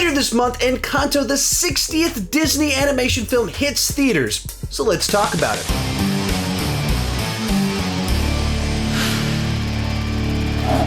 Later this month, Encanto, the 60th Disney animation film, hits theaters. So let's talk about it.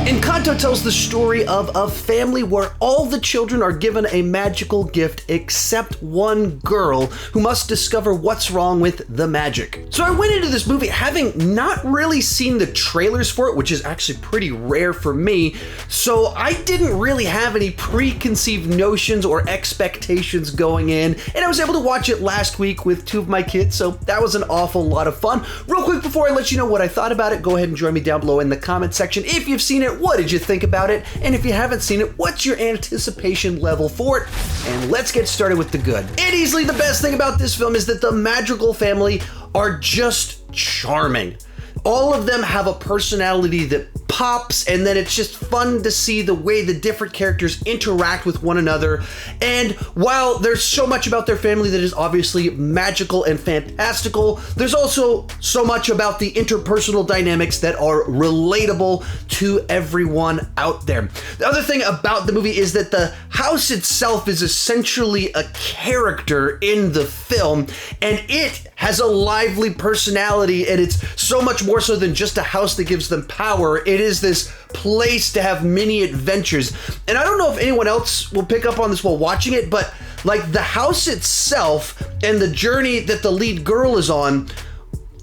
Encanto tells the story of a family where all the children are given a magical gift except one girl who must discover what's wrong with the magic. So I went into this movie having not really seen the trailers for it, which is actually pretty rare for me, so I didn't really have any preconceived notions or expectations going in, and I was able to watch it last week with two of my kids, so that was an awful lot of fun. Real quick before I let you know what I thought about it, go ahead and join me down below in the comment section. If you've seen it, what did you think about it? And if you haven't seen it, what's your anticipation level for it? And let's get started with the good. And easily the best thing about this film is that the Madrigal family are just charming. All of them have a personality that pops, and then it's just fun to see the way the different characters interact with one another. And while there's so much about their family that is obviously magical and fantastical, there's also so much about the interpersonal dynamics that are relatable to everyone out there. The other thing about the movie is that the house itself is essentially a character in the film, and it has a lively personality, and it's so much more so than just a house that gives them power. It is this place to have many adventures. And I don't know if anyone else will pick up on this while watching it, but like the house itself and the journey that the lead girl is on,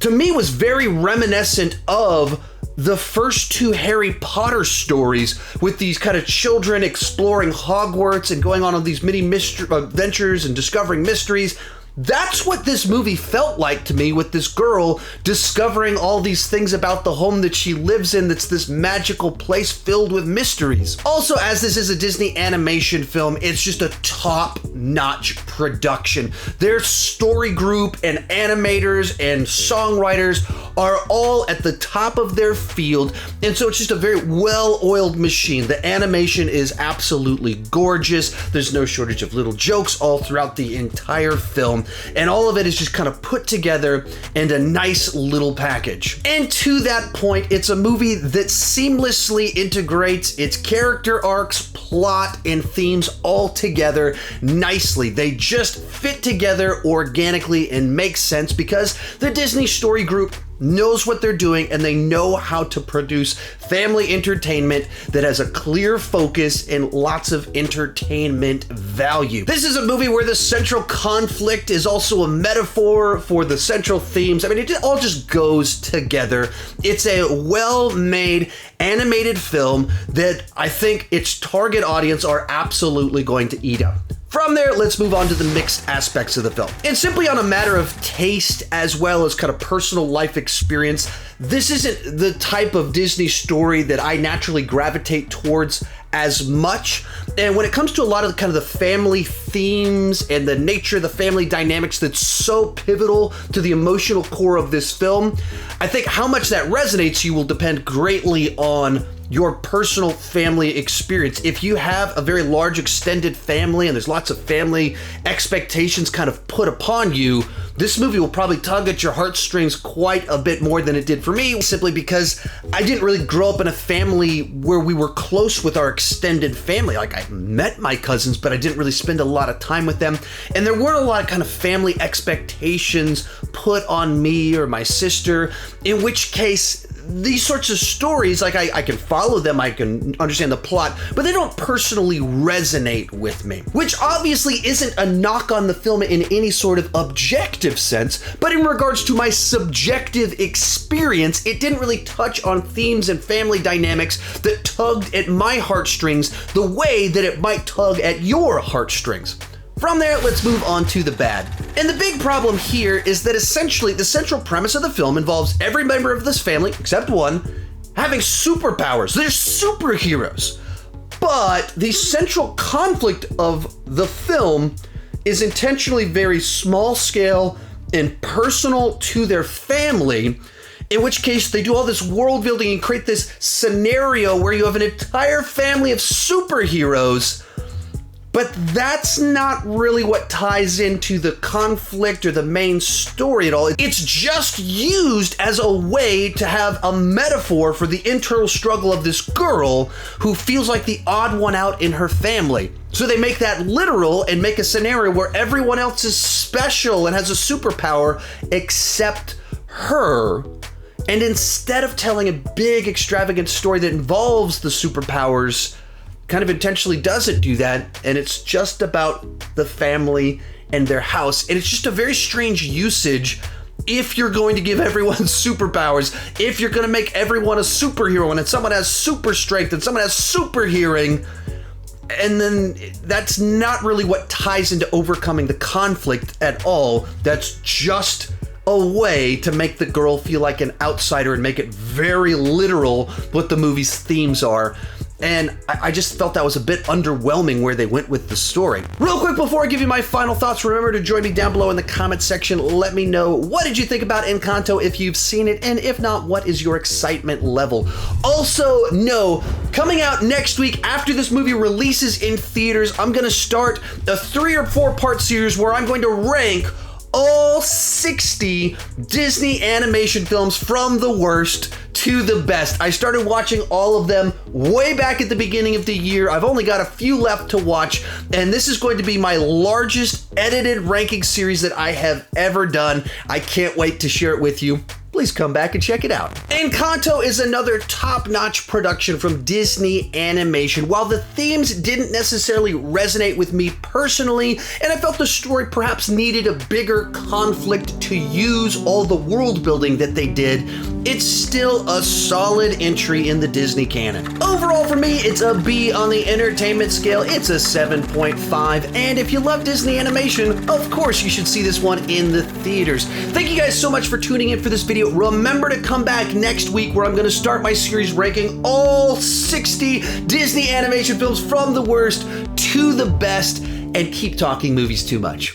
to me was very reminiscent of the first two Harry Potter stories, with these kind of children exploring Hogwarts and going on these many adventures and discovering mysteries. That's what this movie felt like to me, with this girl discovering all these things about the home that she lives in that's this magical place filled with mysteries. Also, as this is a Disney animation film, it's just a top-notch production. Their story group and animators and songwriters are all at the top of their field, and so it's just a very well-oiled machine. The animation is absolutely gorgeous. There's no shortage of little jokes all throughout the entire film, and all of it is just kind of put together in a nice little package. And to that point, it's a movie that seamlessly integrates its character arcs, plot, and themes all together nicely. They just fit together organically and make sense because the Disney Story Group knows what they're doing, and they know how to produce family entertainment that has a clear focus and lots of entertainment value. This is a movie where the central conflict is also a metaphor for the central themes. I mean, it all just goes together. It's a well-made animated film that I think its target audience are absolutely going to eat up. From there, let's move on to the mixed aspects of the film. And simply on a matter of taste as well as kind of personal life experience, this isn't the type of Disney story that I naturally gravitate towards as much. And when it comes to a lot of the kind of the family themes and the nature of the family dynamics that's so pivotal to the emotional core of this film, I think how much that resonates you will depend greatly on your personal family experience. If you have a very large extended family and there's lots of family expectations kind of put upon you, this movie will probably tug at your heartstrings quite a bit more than it did for me, simply because I didn't really grow up in a family where we were close with our extended family. Like, I met my cousins, but I didn't really spend a lot of time with them. And there weren't a lot of kind of family expectations put on me or my sister, in which case these sorts of stories, like I can follow them, I can understand the plot, but they don't personally resonate with me, which obviously isn't a knock on the film in any sort of objective sense, but in regards to my subjective experience, it didn't really touch on themes and family dynamics that tugged at my heartstrings the way that it might tug at your heartstrings. From there, let's move on to the bad. And the big problem here is that essentially the central premise of the film involves every member of this family, except one, having superpowers. They're superheroes. But the central conflict of the film is intentionally very small scale and personal to their family, in which case they do all this world building and create this scenario where you have an entire family of superheroes. But that's not really what ties into the conflict or the main story at all. It's just used as a way to have a metaphor for the internal struggle of this girl who feels like the odd one out in her family. So they make that literal and make a scenario where everyone else is special and has a superpower except her. And instead of telling a big extravagant story that involves the superpowers, kind of intentionally doesn't do that, and it's just about the family and their house. And it's just a very strange usage if you're going to give everyone superpowers, if you're going to make everyone a superhero, and someone has super strength and someone has super hearing, and then that's not really what ties into overcoming the conflict at all. That's just a way to make the girl feel like an outsider and make it very literal what the movie's themes are. And I just felt that was a bit underwhelming where they went with the story. Real quick before I give you my final thoughts, remember to join me down below in the comment section. Let me know, what did you think about Encanto if you've seen it? And if not, what is your excitement level? Also, know, coming out next week after this movie releases in theaters, I'm gonna start a 3 or 4 part series where I'm going to rank all 60 Disney animation films from the worst to the best. I started watching all of them way back at the beginning of the year. I've only got a few left to watch, and this is going to be my largest edited ranking series that I have ever done. I can't wait to share it with you. Please come back and check it out. Encanto is another top-notch production from Disney Animation. While the themes didn't necessarily resonate with me personally, and I felt the story perhaps needed a bigger conflict to use all the world building that they did, it's still a solid entry in the Disney canon. Overall for me, it's a B on the entertainment scale. It's a 7.5, and if you love Disney Animation, of course you should see this one in the theaters. Thank you guys so much for tuning in for this video. Remember to come back next week where I'm going to start my series ranking all 60 Disney animation films from the worst to the best, and keep talking movies too much.